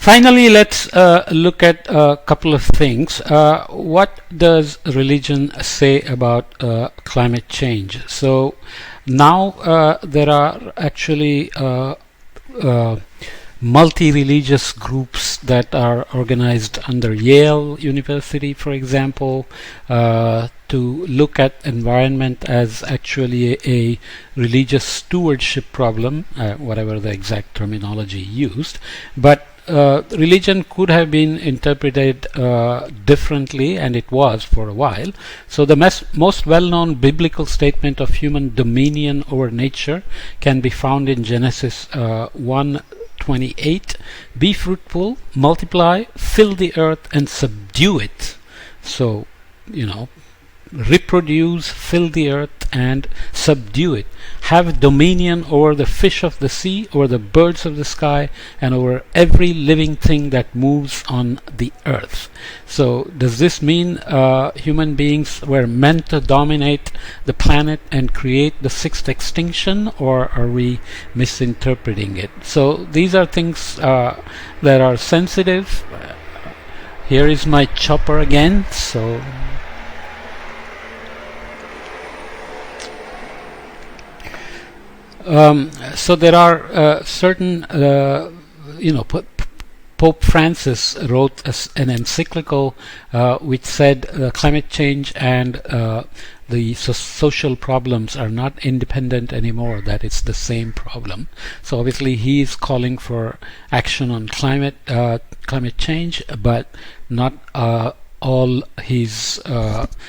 Finally, let's look at a couple of things. What does religion say about climate change? So now there are actually multi-religious groups that are organized under Yale University, for example, to look at environment as actually a religious stewardship problem, whatever the exact terminology used. But religion could have been interpreted differently, and it was for a while. So the most well-known biblical statement of human dominion over nature can be found in Genesis 1:28. Be fruitful, multiply, fill the earth, and subdue it. So, reproduce, fill the earth, and subdue it. Have dominion over the fish of the sea, over the birds of the sky, and over every living thing that moves on the earth. So does this mean human beings were meant to dominate the planet and create the sixth extinction, or are we misinterpreting it? So these are things that are sensitive. Here is my chopper again. So there are certain, Pope Francis wrote an encyclical which said climate change and the social problems are not independent anymore, that it's the same problem. So obviously he is calling for action on climate change, but not all his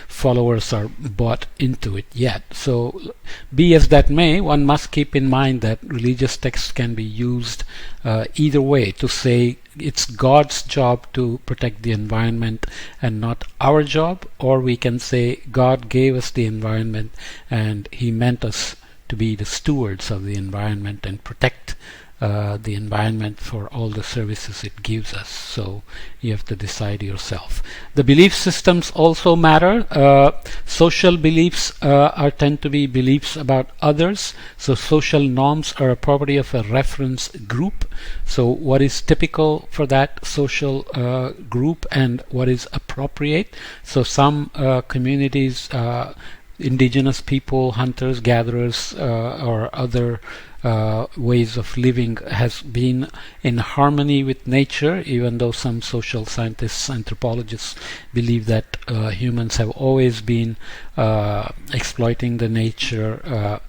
followers are bought into it yet. So be as that may, one must keep in mind that religious texts can be used either way, to say it's God's job to protect the environment and not our job, or we can say God gave us the environment and he meant us to be the stewards of the environment and protect the environment for all the services it gives us. So you have to decide yourself. The belief systems also matter. Social beliefs tend to be beliefs about others. So social norms are a property of a reference group. So what is typical for that social group and what is appropriate? So some communities, indigenous people, hunters, gatherers, or other ways of living has been in harmony with nature, even though some social scientists, anthropologists believe that humans have always been exploiting the nature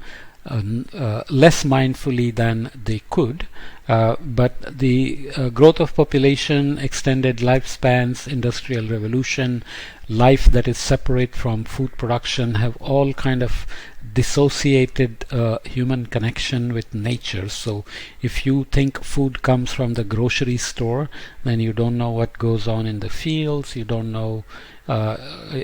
less mindfully than they could. But the growth of population, extended lifespans, industrial revolution, life that is separate from food production have all kind of dissociated human connection with nature. So if you think food comes from the grocery store, then you don't know what goes on in the fields, you don't know,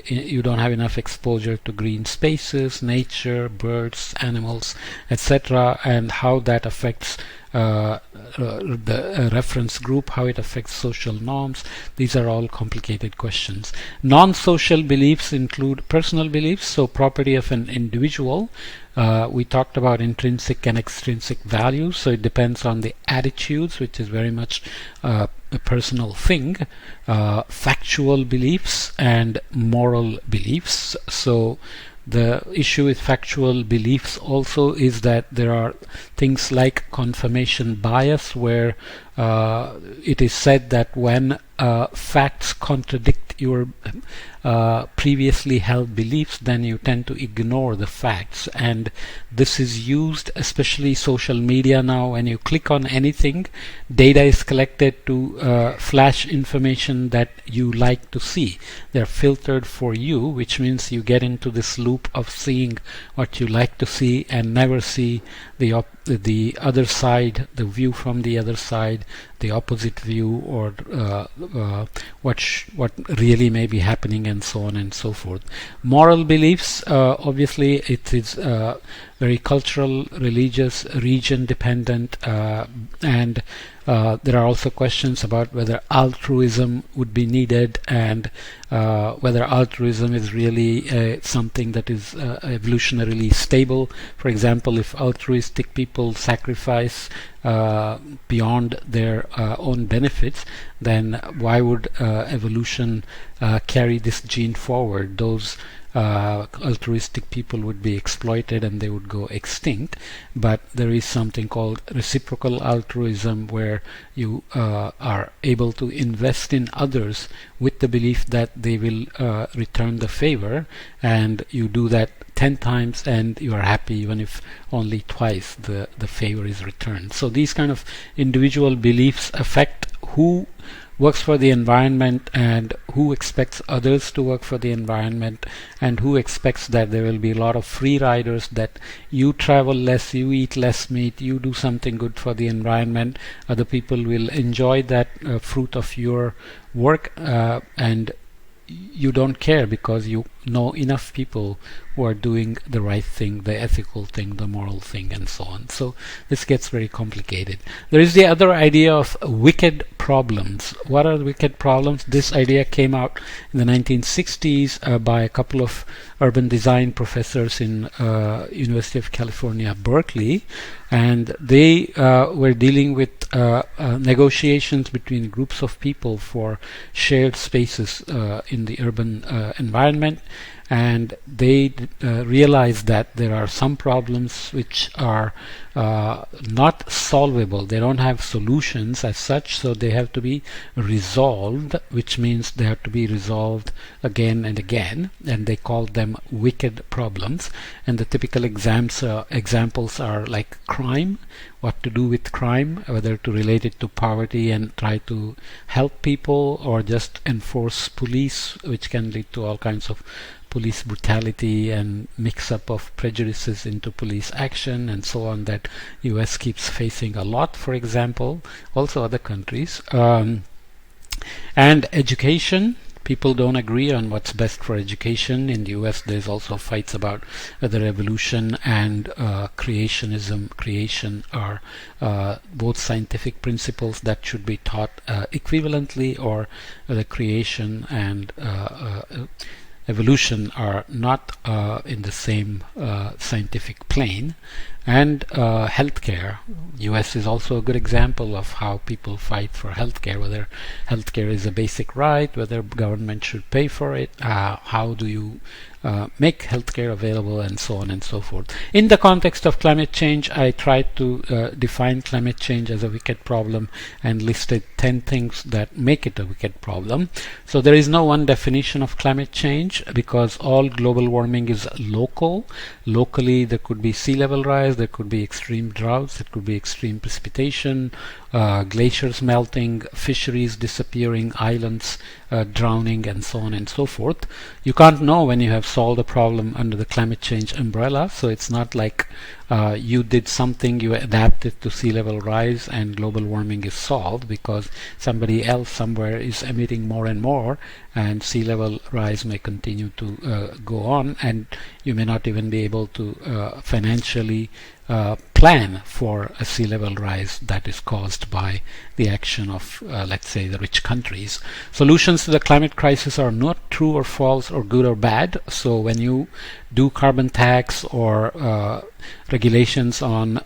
you don't have enough exposure to green spaces, nature, birds, animals, etc., and how that affects the reference group, how it affects social norms. These are all complicated questions. Non-social beliefs include personal beliefs, so property of an individual. We talked about intrinsic and extrinsic values, so it depends on the attitudes, which is very much a personal thing. Factual beliefs and moral beliefs. So the issue with factual beliefs also is that there are things like confirmation bias, where it is said that when facts contradict your previously held beliefs, then you tend to ignore the facts. And this is used, especially social media now. When you click on anything, data is collected to flash information that you like to see. They're filtered for you, which means you get into this loop of seeing what you like to see and never see the other side, the view from the other side, the opposite view, or what really may be happening, and so on and so forth. Moral beliefs, obviously it is very cultural, religious, region dependent, and There are also questions about whether altruism would be needed, and whether altruism is really something that is evolutionarily stable. For example, if altruistic people sacrifice beyond their own benefits, then why would evolution carry this gene forward? Those altruistic people would be exploited and they would go extinct. But there is something called reciprocal altruism, where you are able to invest in others with the belief that they will return the favor, and you do that 10 times and you are happy even if only twice the favor is returned. So these kind of individual beliefs affect who works for the environment and who expects others to work for the environment, and who expects that there will be a lot of free riders, that you travel less, you eat less meat, you do something good for the environment, other people will enjoy that fruit of your work, and you don't care because you know enough people who are doing the right thing, the ethical thing, the moral thing, and so on. So this gets very complicated. There is the other idea of wicked problems. What are the wicked problems? This idea came out in the 1960s by a couple of urban design professors in University of California, Berkeley, and they were dealing with negotiations between groups of people for shared spaces in the urban environment. And they realized that there are some problems which are not solvable. They don't have solutions as such, so they have to be resolved, which means they have to be resolved again and again, and they called them wicked problems. And the typical examples are like crime, what to do with crime, whether to relate it to poverty and try to help people, or just enforce police, which can lead to all kinds of police brutality and mix-up of prejudices into police action and so on, that US keeps facing a lot, for example, also other countries. And education. People don't agree on what's best for education. In the US there's also fights about whether evolution and creation are both scientific principles that should be taught equivalently, or whether creation and evolution are not in the same scientific plane. And healthcare. US is also a good example of how people fight for healthcare, whether healthcare is a basic right, whether government should pay for it, how do you make healthcare available, and so on and so forth. In the context of climate change, I tried to define climate change as a wicked problem and listed 10 things that make it a wicked problem. So there is no one definition of climate change, because all global warming is local. Locally there could be sea level rise, there could be extreme droughts, there could be extreme precipitation, glaciers melting, fisheries disappearing, islands drowning, and so on and so forth. You can't know when you have solved a problem under the climate change umbrella, so it's not like you did something, you adapted to sea level rise and global warming is solved, because somebody else somewhere is emitting more and more, and sea level rise may continue to go on, and you may not even be able to financially plan for a sea level rise that is caused by the action of, let's say, the rich countries. Solutions to the climate crisis are not true or false or good or bad. So when you do carbon tax or regulations on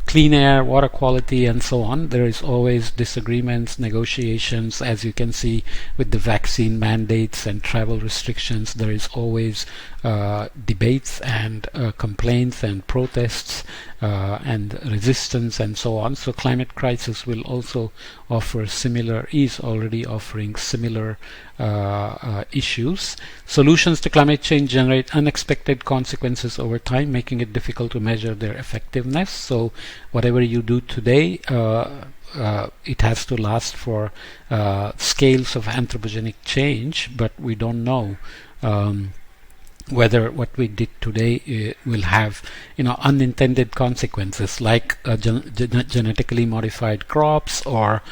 clean air, water quality, and so on, there is always disagreements, negotiations. As you can see with the vaccine mandates and travel restrictions, there is always debates and complaints and protests and resistance and so on. So climate crisis will also offer similar, is already offering similar issues. Solutions to climate change generate unexpected consequences over time, making it difficult to measure their effectiveness. So whatever you do today, it has to last for scales of anthropogenic change, but we don't know whether what we did today will have, unintended consequences, like genetically modified crops or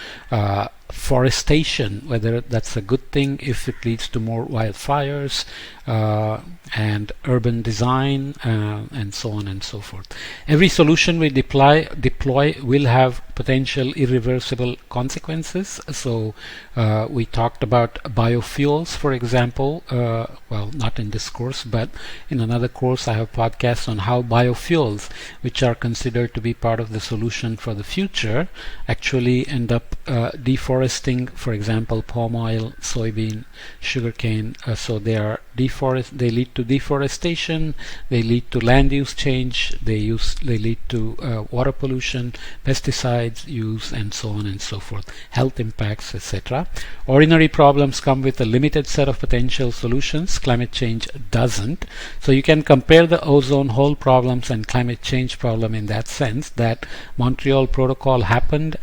forestation, whether that's a good thing if it leads to more wildfires, and urban design, and so on and so forth. Every solution we deploy will have potential irreversible consequences. So we talked about biofuels, for example. Well, not in this course, but in another course I have podcasts on how biofuels, which are considered to be part of the solution for the future, actually end up deforesting, for example, palm oil, soybean, sugarcane. So they lead to deforestation, they lead to land use change, they lead to water pollution, pesticides use, and so on and so forth, health impacts, etc. Ordinary problems come with a limited set of potential solutions. Climate change doesn't. So you can compare the ozone hole problems and climate change problem in that sense, that Montreal Protocol happened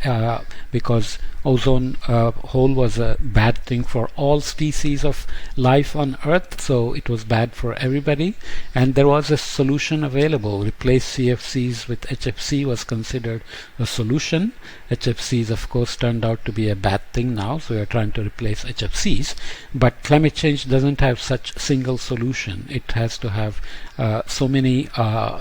because ozone hole was a bad thing for all species of life on Earth, so it was bad for everybody, and there was a solution available. Replace CFCs with HFC was considered a solution. HFCs, of course, turned out to be a bad thing now, so we are trying to replace HFCs. But climate change doesn't have such single solution. It has to have so many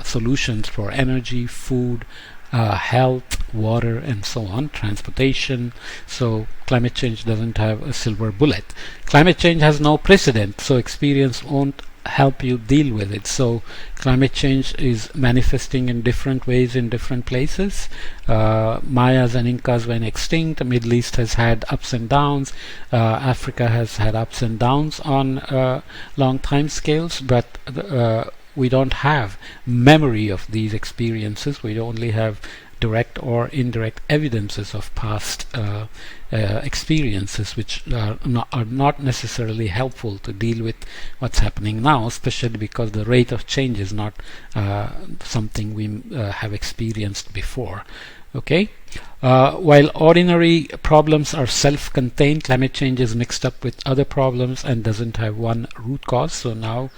solutions for energy, food, health, water, and so on, transportation. So climate change doesn't have a silver bullet. Climate change has no precedent, so experience won't help you deal with it. So climate change is manifesting in different ways in different places. Mayas and Incas went extinct. The Middle East has had ups and downs. Africa has had ups and downs on long time scales, but we don't have memory of these experiences. We only have direct or indirect evidences of past experiences, which are not necessarily helpful to deal with what's happening now, especially because the rate of change is not something we have experienced before. Okay. While ordinary problems are self-contained, climate change is mixed up with other problems and doesn't have one root cause. So now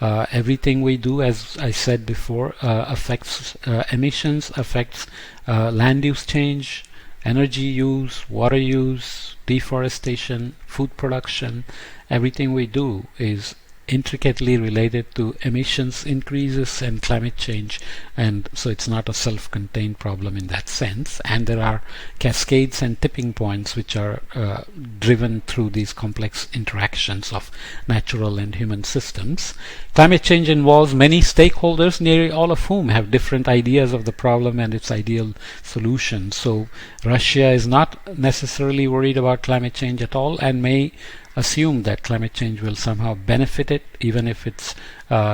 everything we do, as I said before, affects emissions, affects land use change, energy use, water use, deforestation, food production. Everything we do is intricately related to emissions increases and climate change, and so it's not a self-contained problem in that sense. And there are cascades and tipping points which are driven through these complex interactions of natural and human systems. Climate change involves many stakeholders, nearly all of whom have different ideas of the problem and its ideal solution. So Russia is not necessarily worried about climate change at all and may assume that climate change will somehow benefit it, even if it's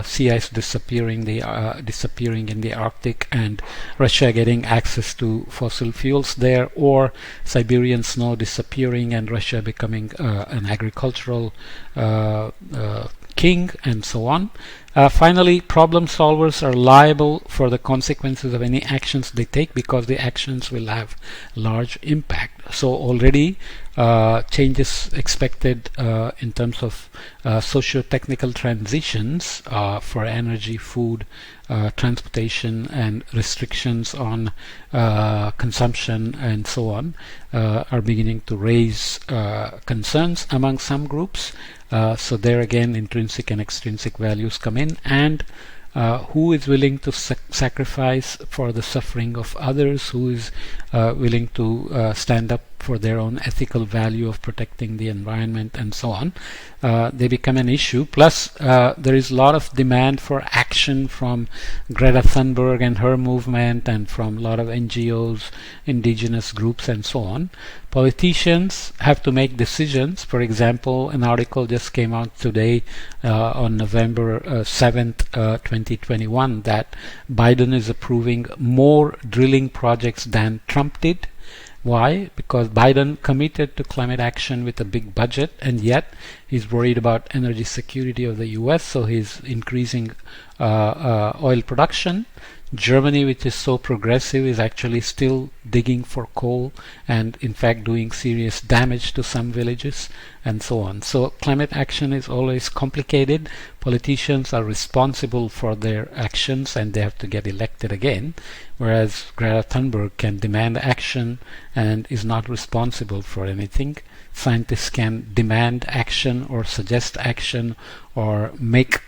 sea ice disappearing in the Arctic and Russia getting access to fossil fuels there, or Siberian snow disappearing and Russia becoming an agricultural king, and so on. Finally, problem solvers are liable for the consequences of any actions they take because the actions will have large impact. So already changes expected in terms of socio-technical transitions for energy, food, transportation, and restrictions on consumption and so on are beginning to raise concerns among some groups. So there again, intrinsic and extrinsic values come in, and who is willing to sacrifice for the suffering of others, who is willing to stand up for their own ethical value of protecting the environment, and so on. They become an issue. Plus, there is a lot of demand for action from Greta Thunberg and her movement, and from a lot of NGOs, indigenous groups, and so on. Politicians have to make decisions. For example, an article just came out today on November 7th, 2021, that Biden is approving more drilling projects than Trump did. Why? Because Biden committed to climate action with a big budget, and yet he's worried about energy security of the US, so he's increasing oil production. Germany, which is so progressive, is actually still digging for coal and in fact doing serious damage to some villages and so on. So climate action is always complicated. Politicians are responsible for their actions and they have to get elected again, whereas Greta Thunberg can demand action and is not responsible for anything. Scientists can demand action or suggest action or make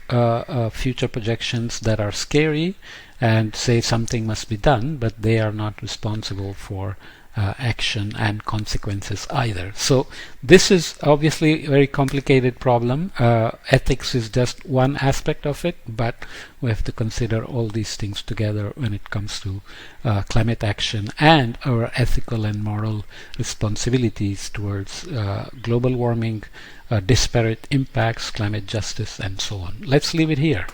future projections that are scary and say something must be done, but they are not responsible for action and consequences either. So this is obviously a very complicated problem. Ethics is just one aspect of it, but we have to consider all these things together when it comes to climate action and our ethical and moral responsibilities towards global warming, disparate impacts, climate justice, and so on. Let's leave it here.